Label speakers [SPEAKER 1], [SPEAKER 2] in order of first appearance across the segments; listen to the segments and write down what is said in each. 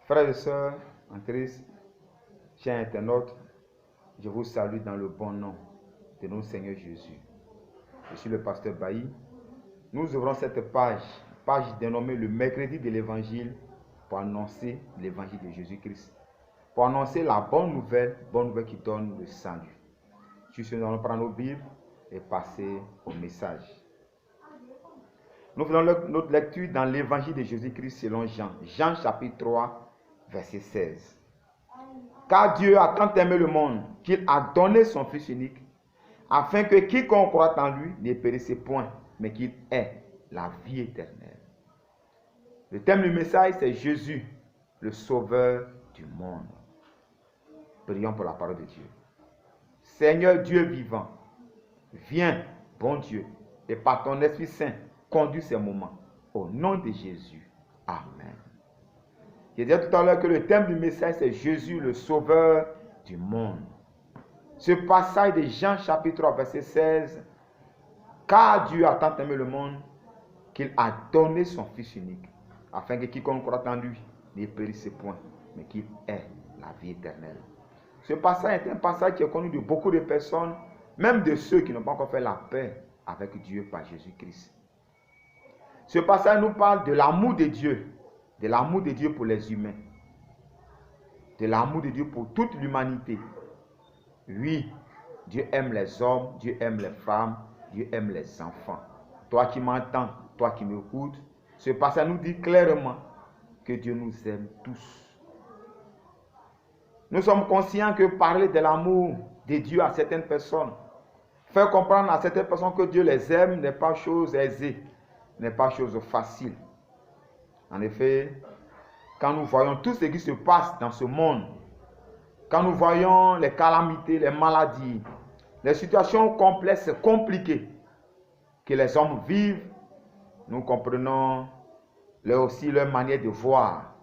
[SPEAKER 1] Frères et sœurs en Christ, chers internautes, je vous salue dans le bon nom de notre Seigneur Jésus. Je suis le pasteur Bailly. Nous ouvrons cette page dénommée le mercredi de l'évangile pour annoncer l'évangile de Jésus-Christ. Pour annoncer la bonne nouvelle qui donne le salut. Nous allons prendre nos Bibles et passer au message. Nous faisons notre lecture dans l'évangile de Jésus-Christ selon Jean. Jean chapitre 3, verset 16. Car Dieu a tant aimé le monde qu'il a donné son Fils unique, afin que quiconque croit en lui ne périsse point, mais qu'il ait la vie éternelle. Le thème du message, c'est Jésus, le Sauveur du monde. Prions pour la parole de Dieu. Seigneur Dieu vivant, viens, bon Dieu, et par ton Esprit Saint, conduis ces moments. Au nom de Jésus. Amen. Je disais tout à l'heure que le thème du message, c'est Jésus, le Sauveur du monde. Ce passage de Jean chapitre 3, verset 16, car Dieu a tant aimé le monde qu'il a donné son Fils unique, afin que quiconque croit en lui ne périsse point, mais qu'il ait la vie éternelle. Ce passage est un passage qui est connu de beaucoup de personnes, même de ceux qui n'ont pas encore fait la paix avec Dieu par Jésus-Christ. Ce passage nous parle de l'amour de Dieu pour les humains, de l'amour de Dieu pour toute l'humanité. Oui, Dieu aime les hommes, Dieu aime les femmes, Dieu aime les enfants. Toi qui m'entends, toi qui m'écoutes, ce passage nous dit clairement que Dieu nous aime tous. Nous sommes conscients que parler de l'amour de Dieu à certaines personnes, faire comprendre à certaines personnes que Dieu les aime n'est pas chose aisée, n'est pas chose facile. En effet, quand nous voyons tout ce qui se passe dans ce monde, quand nous voyons les calamités, les maladies, les situations complexes, compliquées que les hommes vivent, nous comprenons aussi leur manière de voir.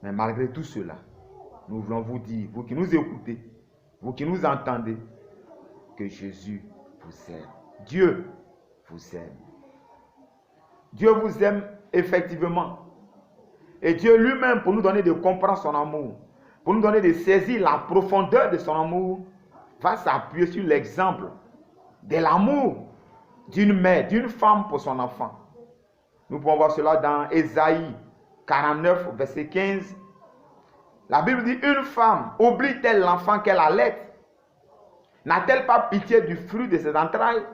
[SPEAKER 1] Mais malgré tout cela, nous voulons vous dire, vous qui nous écoutez, vous qui nous entendez, que Jésus vous aime. Dieu vous aime. Dieu vous aime effectivement. Et Dieu lui-même, pour nous donner de comprendre son amour, pour nous donner de saisir la profondeur de son amour, va s'appuyer sur l'exemple de l'amour d'une mère, d'une femme pour son enfant. Nous pouvons voir cela dans Ésaïe 49, verset 15. La Bible dit, une femme oublie-t-elle l'enfant qu'elle allait? N'a-t-elle pas pitié du fruit de ses entrailles?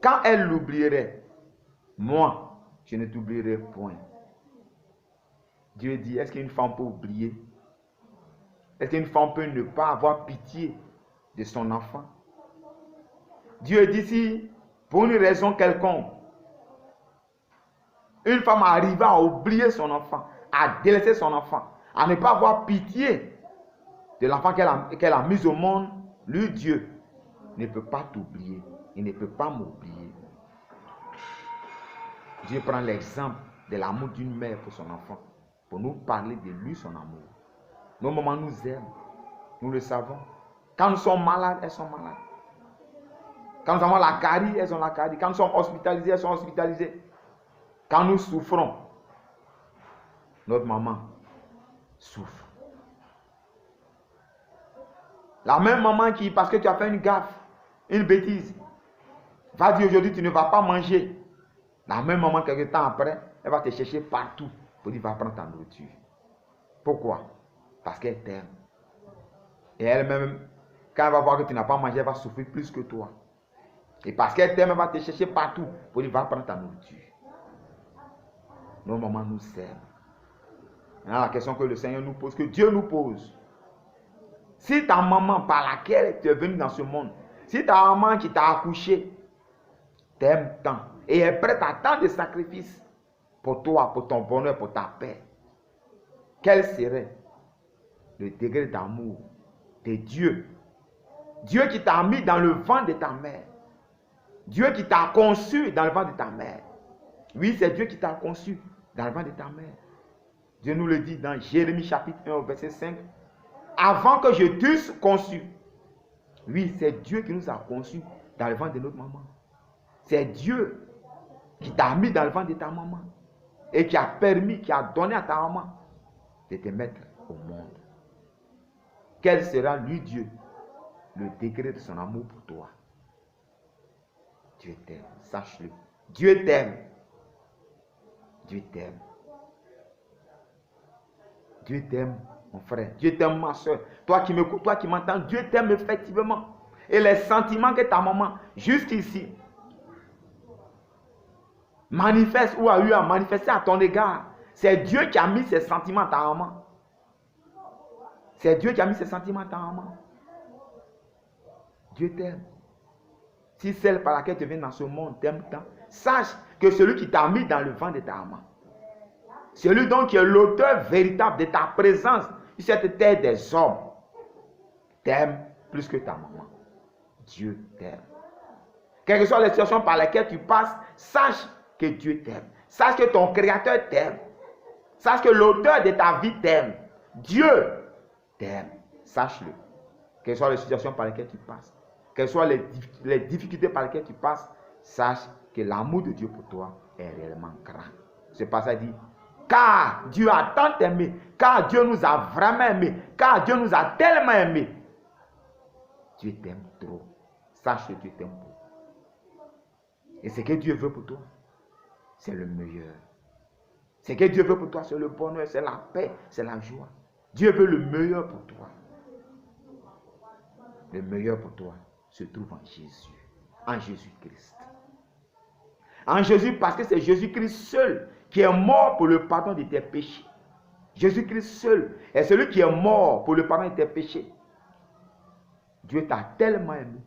[SPEAKER 1] Quand elle l'oublierait, moi, je ne t'oublierai point. Dieu dit, est-ce qu'une femme peut oublier? Est-ce qu'une femme peut ne pas avoir pitié de son enfant? Dieu dit, si pour une raison quelconque, une femme arrive à oublier son enfant, à délaisser son enfant, à ne pas avoir pitié de l'enfant qu'elle a mis au monde, lui, Dieu, ne peut pas t'oublier. Il ne peut pas m'oublier. Dieu prend l'exemple de l'amour d'une mère pour son enfant, pour nous parler de lui, son amour. Nos mamans nous aiment, nous le savons. Quand nous sommes malades, elles sont malades. Quand nous avons la carie, elles ont la carie. Quand nous sommes hospitalisés, elles sont hospitalisées. Quand nous souffrons, notre maman souffre. La même maman qui, parce que tu as fait une gaffe, une bêtise, va dire aujourd'hui tu ne vas pas manger. La même maman, quelques temps après, elle va te chercher partout pour dire va prendre ta nourriture. Pourquoi? Parce qu'elle t'aime. Et elle-même, quand elle va voir que tu n'as pas mangé, elle va souffrir plus que toi. Et parce qu'elle t'aime, elle va te chercher partout pour dire va prendre ta nourriture. Nos mamans nous aiment. Maintenant, la question que le Seigneur nous pose, que Dieu nous pose. Si ta maman par laquelle tu es venu dans ce monde, si ta maman qui t'a accouché t'aime tant et est prête à tant de sacrifices pour toi, pour ton bonheur, pour ta paix, quel serait le degré d'amour de Dieu? Dieu qui t'a mis dans le ventre de ta mère. Dieu qui t'a conçu dans le ventre de ta mère. Oui, c'est Dieu qui t'a conçu dans le ventre de ta mère. Dieu nous le dit dans Jérémie chapitre 1, verset 5. Avant que je t'eusse conçu. Oui, c'est Dieu qui nous a conçus dans le ventre de notre maman. C'est Dieu qui t'a mis dans le ventre de ta maman. et qui a permis, qui a donné à ta maman de te mettre au monde. Quel sera, lui, Dieu, le degré de son amour pour toi? Dieu t'aime, sache-le. Dieu t'aime. Dieu t'aime. Dieu t'aime, mon frère. Dieu t'aime, ma soeur. Toi qui m'écoutes, toi qui m'entends, Dieu t'aime effectivement. Et les sentiments que ta maman, jusqu'ici, manifeste ou a eu à manifester à ton égard, c'est Dieu qui a mis ses sentiments à ta maman. C'est Dieu qui a mis ses sentiments à ta maman. Dieu t'aime. Si celle par laquelle tu viens dans ce monde t'aime tant, sache que celui qui t'a mis dans le ventre de ta maman, celui donc qui est l'auteur véritable de ta présence sur cette terre des hommes, t'aime plus que ta maman. Dieu t'aime. Quelles que soient les situations par lesquelles tu passes, sache que Dieu t'aime. Sache que ton Créateur t'aime. Sache que l'auteur de ta vie t'aime. Dieu t'aime. Sache-le. Quelles soient les situations par lesquelles tu passes, quelles soient les difficultés par lesquelles tu passes, sache que l'amour de Dieu pour toi est réellement grand. Ce passage dit, car Dieu a tant aimé, car Dieu nous a vraiment aimés, car Dieu nous a tellement aimés. Dieu t'aime trop. Sache que Dieu t'aime beaucoup. Et ce que Dieu veut pour toi, c'est le meilleur. Ce que Dieu veut pour toi, c'est le bonheur, c'est la paix, c'est la joie. Dieu veut le meilleur pour toi. Le meilleur pour toi se trouve en Jésus, en Jésus-Christ. En Jésus, parce que c'est Jésus-Christ seul qui est mort pour le pardon de tes péchés. Jésus-Christ seul est celui qui est mort pour le pardon de tes péchés. Dieu t'a tellement aimé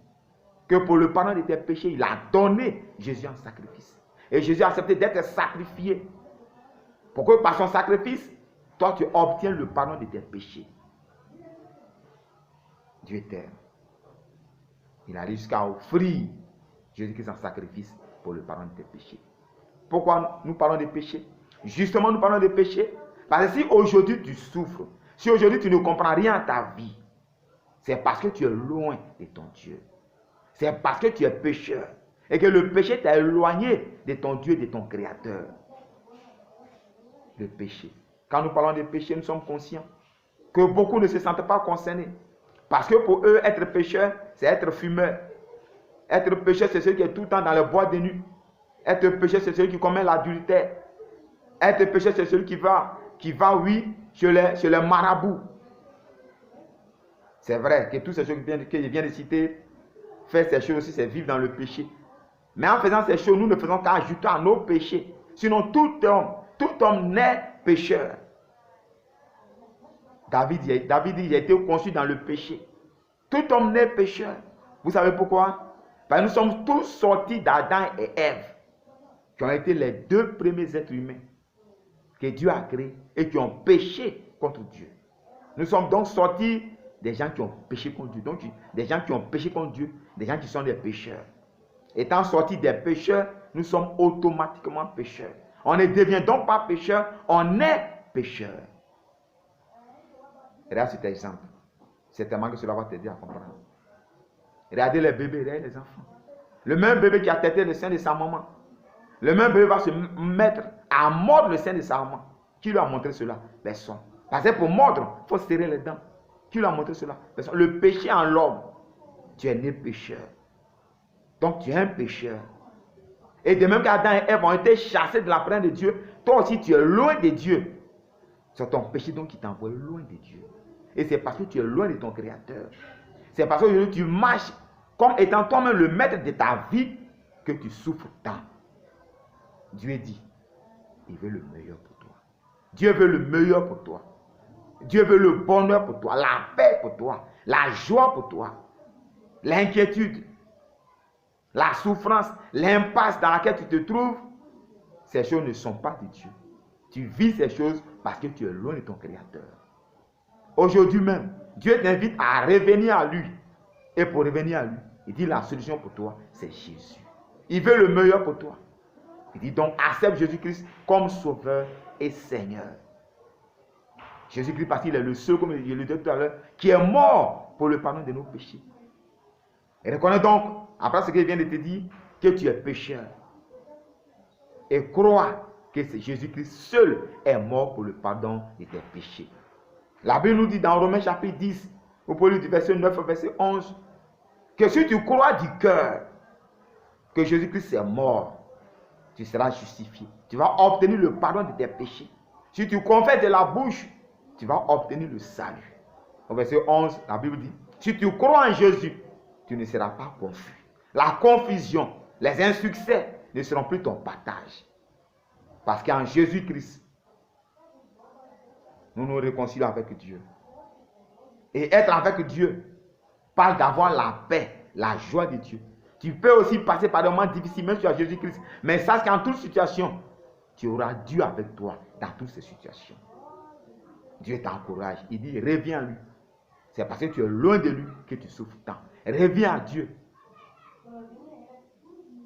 [SPEAKER 1] que pour le pardon de tes péchés, il a donné Jésus en sacrifice. Et Jésus a accepté d'être sacrifié. Pour que par son sacrifice, toi tu obtiens le pardon de tes péchés. Dieu t'aime. Il arrive jusqu'à offrir Jésus-Christ en sacrifice pour le pardon de tes péchés. Pourquoi nous parlons des péchés? Justement, nous parlons des péchés. Parce que si aujourd'hui tu souffres, si aujourd'hui tu ne comprends rien à ta vie, c'est parce que tu es loin de ton Dieu. C'est parce que tu es pécheur. Et que le péché t'a éloigné de ton Dieu, de ton Créateur. Le péché. Quand nous parlons des péchés, nous sommes conscients que beaucoup ne se sentent pas concernés. Parce que pour eux, être pécheur, c'est être fumeur. Être pécheur, c'est celui qui est tout le temps dans le bois de nuit. Être pécheur, c'est celui qui commet l'adultère. Être pécheur, c'est celui qui va, oui, chez les marabouts. C'est vrai que tous ces choses que je viens de citer, faire ces choses aussi, c'est vivre dans le péché. Mais en faisant ces choses, nous ne faisons qu'ajouter à nos péchés. Sinon, tout homme naît pécheur. David dit, j'ai été conçu dans le péché. Tout homme naît pécheur. Vous savez pourquoi? Parce que nous sommes tous sortis d'Adam et Ève, qui ont été les deux premiers êtres humains que Dieu a créés et qui ont péché contre Dieu. Nous sommes donc sortis des gens qui ont péché contre Dieu. Donc, des gens qui ont péché contre Dieu, des gens qui sont des pécheurs. Étant sortis des pécheurs, nous sommes automatiquement pécheurs. On ne devient donc pas pécheur, on est pécheur. Regarde cet exemple. Certainement que cela va t'aider à comprendre. Regardez les bébés, regardez les enfants. Le même bébé qui a tété le sein de sa maman. Le même bébé va se mettre à mordre le sein de sa maman. Qui lui a montré cela? Personne. Parce que pour mordre, il faut serrer les dents. Qui lui a montré cela? Personne. Le péché en l'homme. Tu es né pécheur. Donc tu es un pécheur. Et de même qu'Adam et Ève ont été chassés de la présence de Dieu, toi aussi tu es loin de Dieu. C'est ton péché donc qui t'envoie loin de Dieu. Et c'est parce que tu es loin de ton Créateur. C'est parce que tu marches comme étant toi-même le maître de ta vie que tu souffres tant. Dieu dit, il veut le meilleur pour toi. Dieu veut le meilleur pour toi. Dieu veut le bonheur pour toi, la paix pour toi, la joie pour toi, l'inquiétude, la souffrance, l'impasse dans laquelle tu te trouves. Ces choses ne sont pas de Dieu. Tu vis ces choses parce que tu es loin de ton Créateur. Aujourd'hui même, Dieu t'invite à revenir à lui. Et pour revenir à lui, il dit la solution pour toi, c'est Jésus. Il veut le meilleur pour toi. Il dit donc, accepte Jésus-Christ comme sauveur et Seigneur. Jésus-Christ, parce qu'il est le seul, comme je le disais tout à l'heure, qui est mort pour le pardon de nos péchés. Et reconnais donc, après ce que je viens de te dire, que tu es pécheur. Et crois que Jésus-Christ seul est mort pour le pardon de tes péchés. La Bible nous dit dans Romains chapitre 10, vous pouvez lire du verset 9 au verset 11, que si tu crois du cœur que Jésus-Christ est mort, tu seras justifié. Tu vas obtenir le pardon de tes péchés. Si tu confesses de la bouche, tu vas obtenir le salut. Au verset 11, la Bible dit, si tu crois en Jésus, tu ne seras pas confus. La confusion, les insuccès ne seront plus ton partage. Parce qu'en Jésus-Christ, nous nous réconcilions avec Dieu. Et être avec Dieu parle d'avoir la paix, la joie de Dieu. Tu peux aussi passer par des moments difficiles, même sur Jésus-Christ. Mais sache qu'en toute situation, tu auras Dieu avec toi dans toutes ces situations. Dieu t'encourage. Il dit, reviens à lui. C'est parce que tu es loin de lui que tu souffres tant. Reviens à Dieu.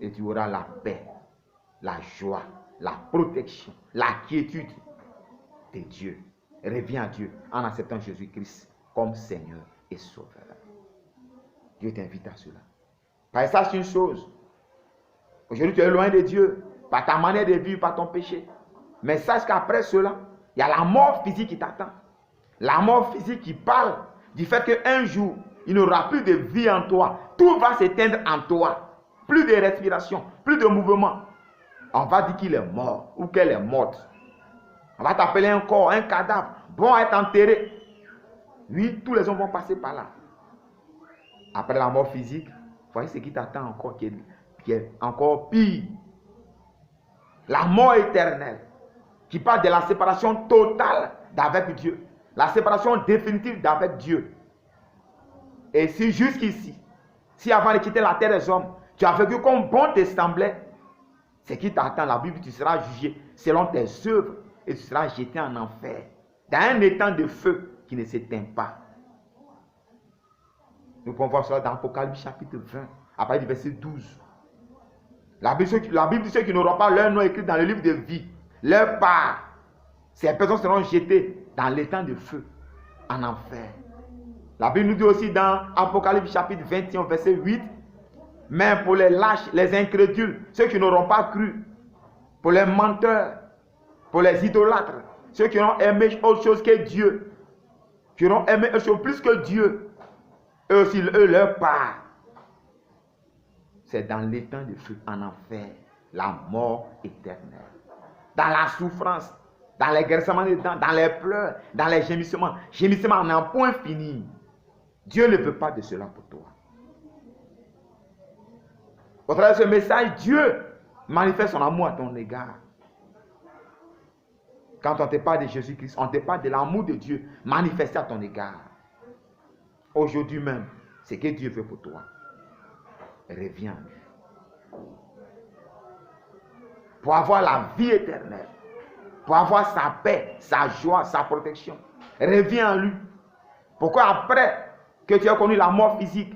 [SPEAKER 1] Et tu auras la paix, la joie, la protection, la quiétude de Dieu. Reviens à Dieu en acceptant Jésus-Christ comme Seigneur et Sauveur. Dieu t'invite à cela. Parce que sache une chose. Aujourd'hui, tu es loin de Dieu par ta manière de vivre, par ton péché. Mais sache qu'après cela, il y a la mort physique qui t'attend. La mort physique qui parle du fait qu'un jour, il n'y aura plus de vie en toi. Tout va s'éteindre en toi. Plus de respiration, plus de mouvement. On va dire qu'il est mort ou qu'elle est morte. On va t'appeler un corps, un cadavre, bon à être enterré. Oui, tous les hommes vont passer par là. Après la mort physique, voyez ce qui t'attend encore, qui est encore pire. La mort éternelle, qui parle de la séparation totale d'avec Dieu. La séparation définitive d'avec Dieu. Et si jusqu'ici, si avant de quitter la terre des hommes, tu as vécu comme bon te semblait, ce qui t'attend, la Bible, tu seras jugé selon tes œuvres et tu seras jeté en enfer, dans un étang de feu qui ne s'éteint pas. Nous pouvons voir cela dans Apocalypse chapitre 20, à partir du verset 12. La Bible dit ceux qui n'auront pas leur nom écrit dans le livre de vie, leur part, ces personnes seront jetées dans l'étang de feu, en enfer. La Bible nous dit aussi dans Apocalypse chapitre 21, verset 8, mais pour les lâches, les incrédules, ceux qui n'auront pas cru, pour les menteurs, pour les idolâtres, ceux qui auront aimé autre chose que Dieu, qui auront aimé autre chose plus que Dieu, eux aussi, eux, leur part, c'est dans l'étang de feu, en enfer, la mort éternelle. Dans la souffrance, dans les graissements des dents, dans les pleurs, dans les gémissements en un point fini. Dieu ne veut pas de cela pour toi. Au travers de ce message, Dieu manifeste son amour à ton égard. Quand on te parle de Jésus-Christ, on te parle de l'amour de Dieu manifesté à ton égard. Aujourd'hui même, c'est ce que Dieu veut pour toi. Reviens à lui. Pour avoir la vie éternelle, pour avoir sa paix, sa joie, sa protection. Reviens à lui. Pourquoi après que tu as connu la mort physique,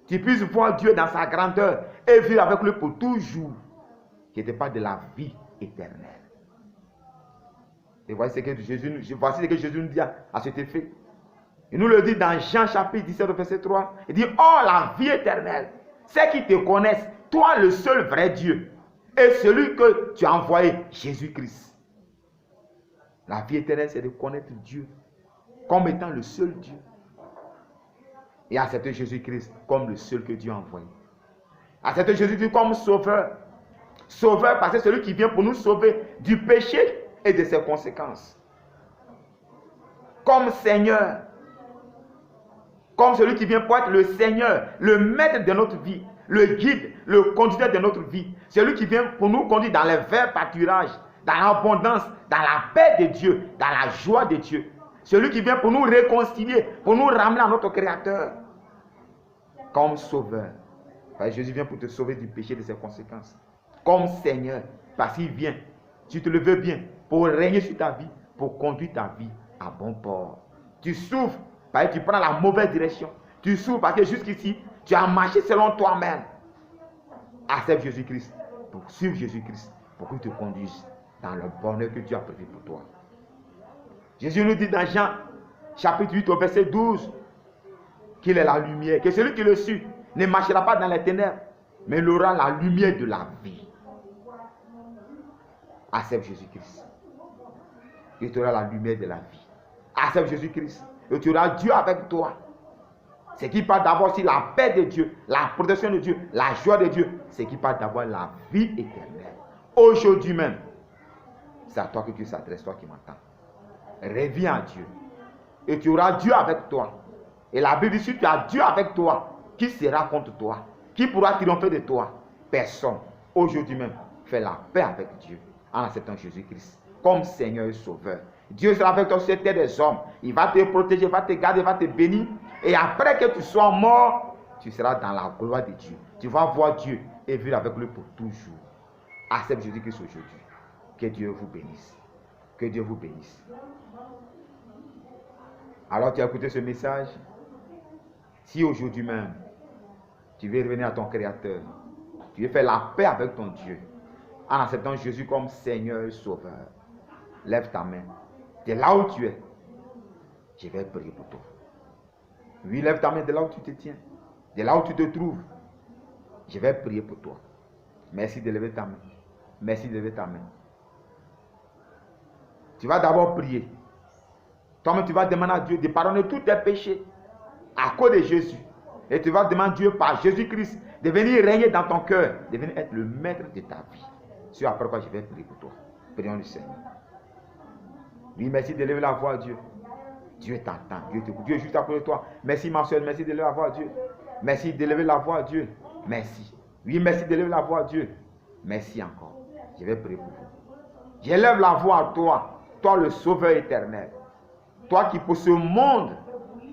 [SPEAKER 1] tu puisses voir Dieu dans sa grandeur et vivre avec lui pour toujours. Qui n'était pas de la vie éternelle. Et voici ce que Jésus nous dit à cet effet. Il nous le dit dans Jean chapitre 17, verset 3. Il dit, oh la vie éternelle, c'est qui te connaissent, toi le seul vrai Dieu, et celui que tu as envoyé, Jésus-Christ. La vie éternelle, c'est de connaître Dieu comme étant le seul Dieu. Et accepter Jésus-Christ comme le seul que Dieu a envoyé. Accepter Jésus-Christ comme sauveur. Sauveur parce que c'est celui qui vient pour nous sauver du péché et de ses conséquences. Comme Seigneur. Comme celui qui vient pour être le Seigneur, le maître de notre vie, le guide, le conducteur de notre vie. Celui qui vient pour nous conduire dans les verts pâturages, dans l'abondance, dans la paix de Dieu, dans la joie de Dieu. Celui qui vient pour nous réconcilier, pour nous ramener à notre Créateur. Comme sauveur. Parce que Jésus vient pour te sauver du péché et de ses conséquences. Comme Seigneur. Parce qu'il vient, si tu le veux bien, pour régner sur ta vie, pour conduire ta vie à bon port. Tu souffres parce que tu prends la mauvaise direction. Tu souffres parce que jusqu'ici, tu as marché selon toi-même. Accepte Jésus-Christ pour suivre Jésus-Christ, pour qu'il te conduise dans le bonheur que Dieu a prévu pour toi. Jésus nous dit dans Jean, chapitre 8, au verset 12, qu'il est la lumière, que celui qui le suit ne marchera pas dans les ténèbres, mais il aura la lumière de la vie. accepte Jésus-Christ. Et tu auras la lumière de la vie. Accepte Jésus-Christ. Et tu auras Dieu avec toi. C'est qui parle d'abord aussi la paix de Dieu, la protection de Dieu, la joie de Dieu. C'est qui parle d'avoir la vie éternelle. Aujourd'hui même, c'est à toi que Dieu s'adresse, toi qui m'entends. Reviens à Dieu. Et tu auras Dieu avec toi. Et la Bible dit, si tu as Dieu avec toi, qui sera contre toi? Qui pourra triompher de toi? Personne. Aujourd'hui même, fais la paix avec Dieu en acceptant Jésus-Christ comme Seigneur et Sauveur. Dieu sera avec toi sur cette terre des hommes. Il va te protéger, il va te garder, il va te bénir. Et après que tu sois mort, tu seras dans la gloire de Dieu. Tu vas voir Dieu et vivre avec lui pour toujours. Accepte Jésus-Christ aujourd'hui. Que Dieu vous bénisse. Que Dieu vous bénisse. Alors tu as écouté ce message. Si aujourd'hui même, tu veux revenir à ton Créateur, tu veux faire la paix avec ton Dieu, en acceptant Jésus comme Seigneur et Sauveur, lève ta main. De là où tu es, je vais prier pour toi. Oui, lève ta main de là où tu te tiens. De là où tu te trouves, je vais prier pour toi. Merci de lever ta main. Merci de lever ta main. Tu vas d'abord prier. Toi-même, tu vas demander à Dieu de pardonner tous tes péchés à cause de Jésus. Et tu vas demander à Dieu par Jésus-Christ de venir régner dans ton cœur, de venir être le maître de ta vie. C'est après quoi je vais prier pour toi. Prions le Seigneur. Oui, merci de lever la voix à Dieu. Dieu t'entend, Dieu t'écoute. Dieu est juste à côté de toi. Merci ma soeur, merci de lever la voix à Dieu. Merci de lever la voix à Dieu. Merci. Oui, merci de lever la voix à Dieu. Merci encore. Je vais prier pour vous. J'élève la voix à toi, toi le Sauveur éternel. Toi qui pour ce monde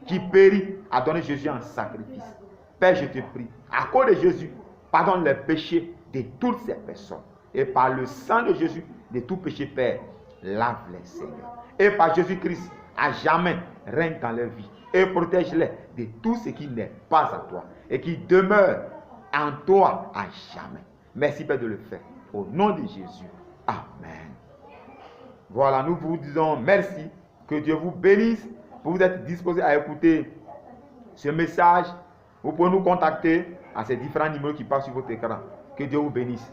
[SPEAKER 1] qui périt a donné Jésus en sacrifice. Père, je te prie, à cause de Jésus, pardonne les péchés de toutes ces personnes. Et par le sang de Jésus, de tout péché, Père, lave-les, Seigneur. Et par Jésus-Christ, à jamais, règne dans leur vie. Et protège-les de tout ce qui n'est pas à toi. Et qui demeure en toi à jamais. Merci, Père, de le faire. Au nom de Jésus. Amen. Voilà, nous vous disons merci. Que Dieu vous bénisse. Vous êtes disposés à écouter ce message. Vous pouvez nous contacter à ces différents numéros qui passent sur votre écran. Que Dieu vous bénisse.